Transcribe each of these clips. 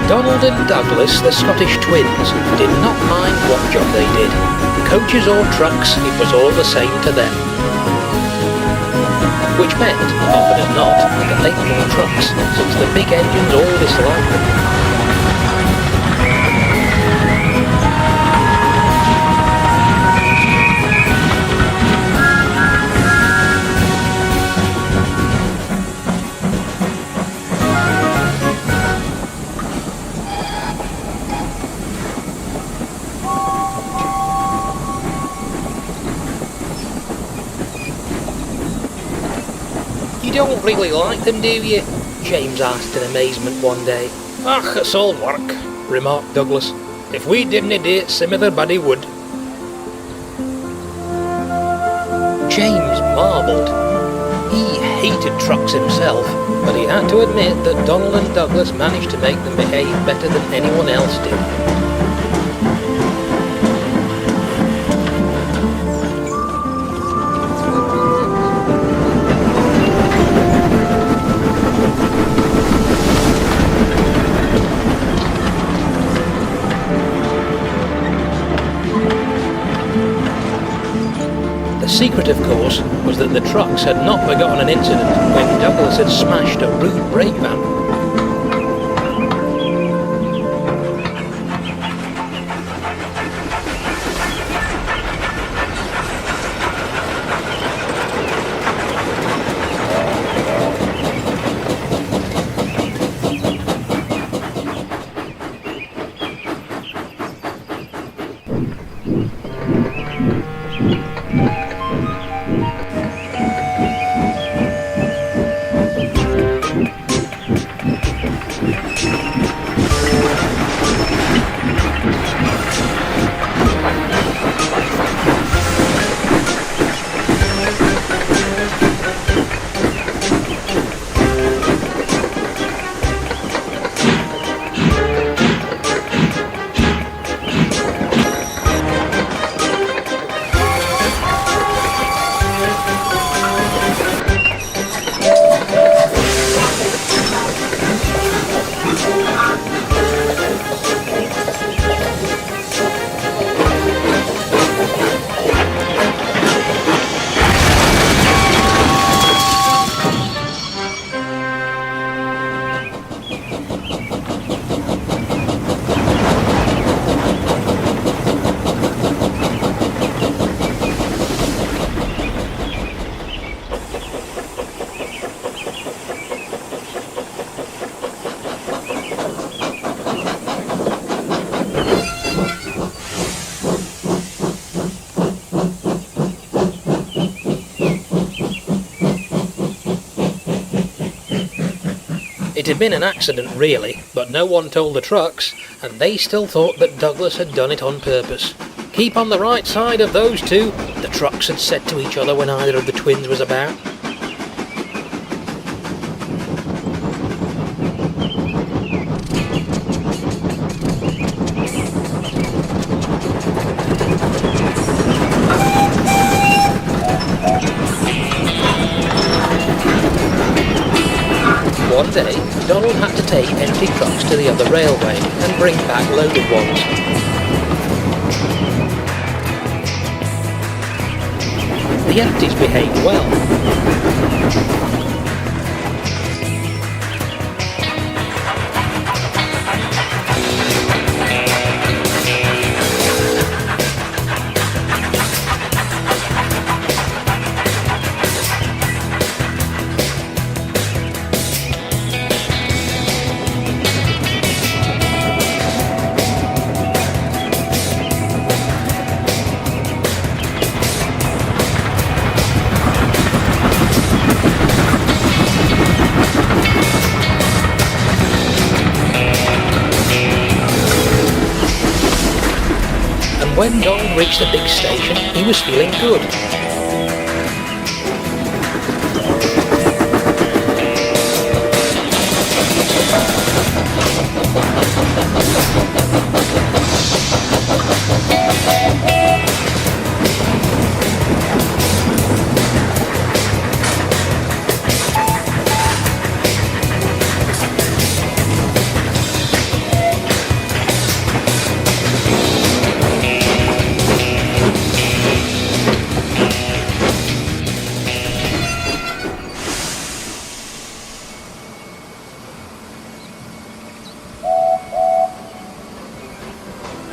Donald and Douglas, the Scottish twins, did not mind what job they did. Coaches or trucks, it was all the same to them. Which meant, often as not, that they were more trucks, since the big engines all disliked them. You don't really like them, do you? James asked in amazement one day. Ach, it's all work, remarked Douglas. If we didn't do it, some other body would. James marvelled. He hated trucks himself, but he had to admit that Donald and Douglas managed to make them behave better than anyone else did. The secret, of course, was that the trucks had not forgotten an incident when Douglas had smashed a rude brake van. It had been an accident really, but no one told the trucks, and they still thought that Douglas had done it on purpose. Keep on the right side of those two, the trucks had said to each other when either of the twins was about. One day, Donald had to take empty trucks to the other railway and bring back loaded ones. The empties behaved well. When Donald reached the big station, he was feeling good.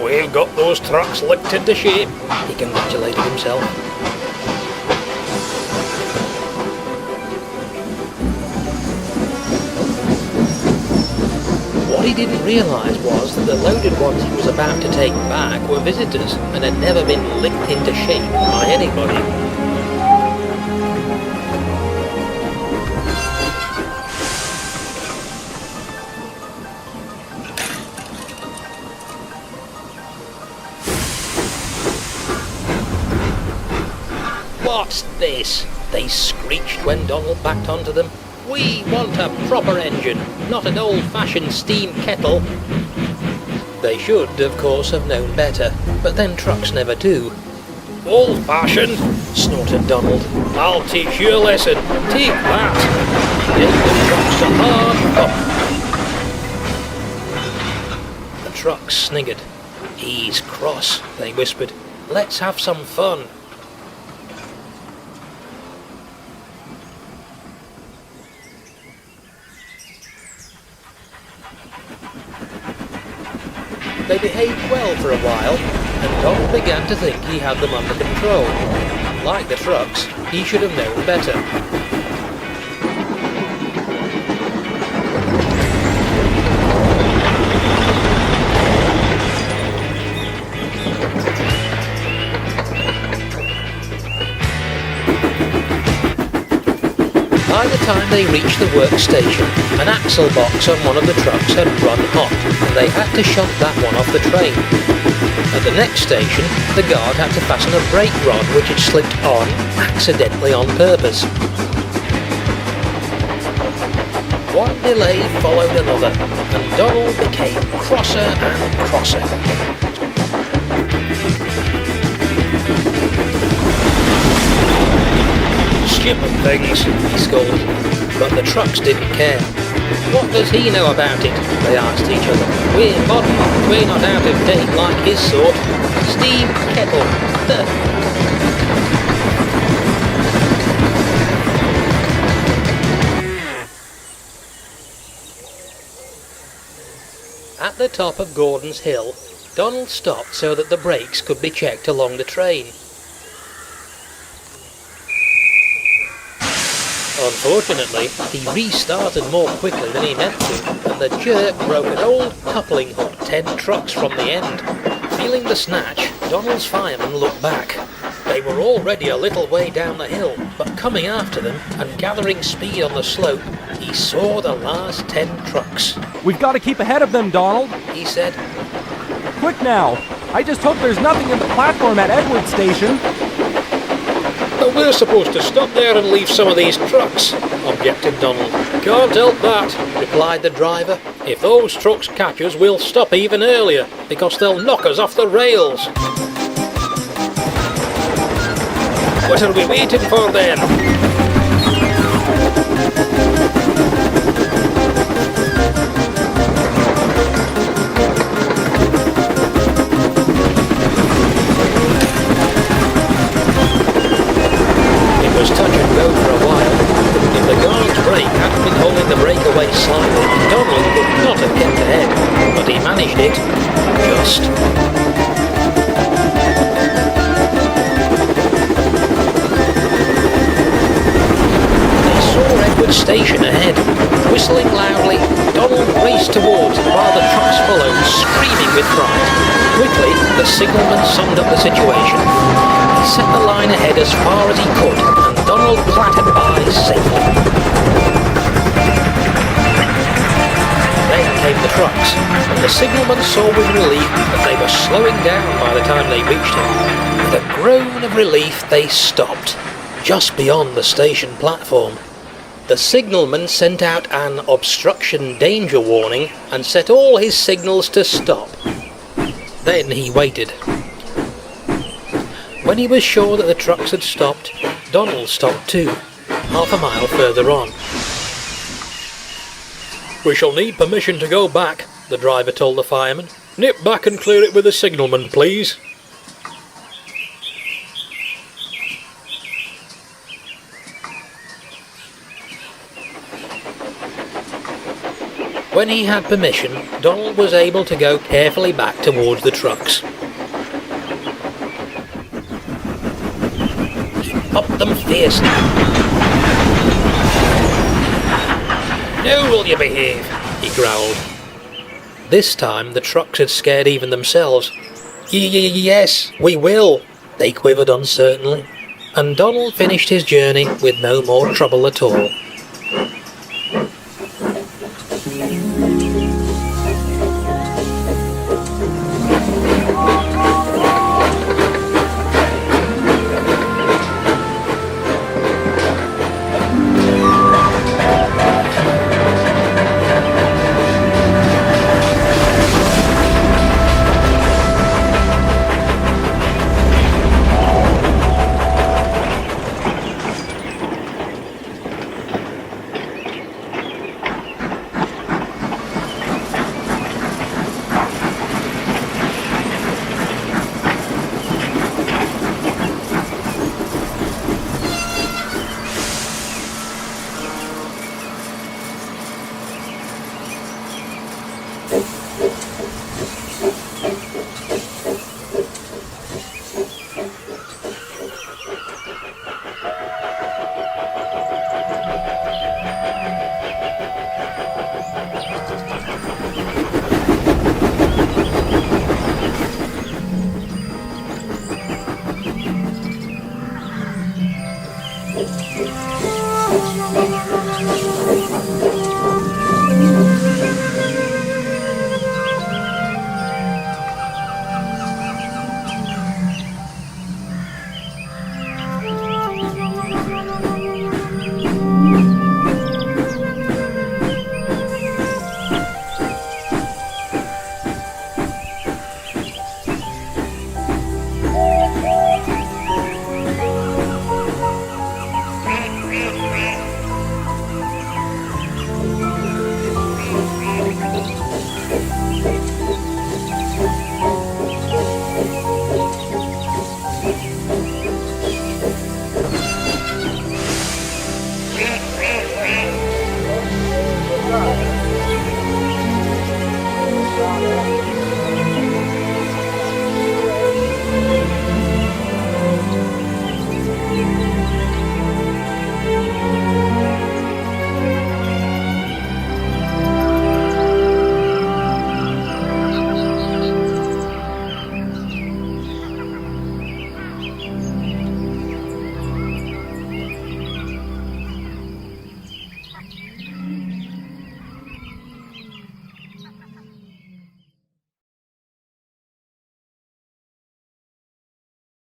We've got those trucks licked into shape. He congratulated himself. What he didn't realise was that the loaded ones he was about to take back were visitors and had never been licked into shape by anybody. What's this? They screeched when Donald backed onto them. We want a proper engine, not an old-fashioned steam kettle. They should, of course, have known better, but then trucks never do. Old-fashioned? Snorted Donald. I'll teach you a lesson. Take that. Get the trucks to hard up. The trucks sniggered. He's cross, they whispered. Let's have some fun. They behaved well for a while, and Donald began to think he had them under control. Like the trucks, he should have known better. By the time they reached the workstation, an axle box on one of the trucks had run hot, and they had to shunt that one off the train. At the next station, the guard had to fasten a brake rod which had slipped on, accidentally on purpose. One delay followed another, and Donald became crosser and crosser. Stupid things, He scolded, but the trucks didn't care. What does he know about it? They asked each other. we're modern, we're not out of date like his sort. Steam kettle. At the top of Gordon's Hill, Donald stopped so that the brakes could be checked along the train. Unfortunately, he restarted more quickly than he meant to, and the jerk broke an old coupling hook 10 trucks from the end. Feeling the snatch, Donald's fireman looked back. They were already a little way down the hill, but coming after them and gathering speed on the slope, he saw the last 10 trucks. We've got to keep ahead of them, Donald. He said, Quick now. I just hope there's nothing in the platform at Edward Station. But we're supposed to stop there and leave some of these trucks, objected Donald. Can't help that, replied the driver. If those trucks catch us, we'll stop even earlier, because they'll knock us off the rails. What are we waiting for then? It was touch and go for a while. If the guard's brake hadn't been holding the breakaway slightly, Donald would not have kept ahead, but he managed it. Just. They saw Edward Station ahead. Whistling loudly, Donald raced towards it while the trucks followed, screaming with fright. Quickly, the signalman summed up the situation. He set the line ahead as far as he could, and Donald clattered by safely. Then came the trucks, and the signalman saw with relief that they were slowing down by the time they reached him. With a groan of relief, they stopped, just beyond the station platform. The signalman sent out an obstruction danger warning and set all his signals to stop. Then he waited. When he was sure that the trucks had stopped, Donald stopped too, half a mile further on. We shall need permission to go back, the driver told the fireman. Nip back and clear it with the signalman, please. When he had permission, Donald was able to go carefully back towards the trucks. He popped them fiercely. "Now will you behave?" he growled. This time the trucks had scared even themselves. Yes, we will," they quivered uncertainly, and Donald finished his journey with no more trouble at all.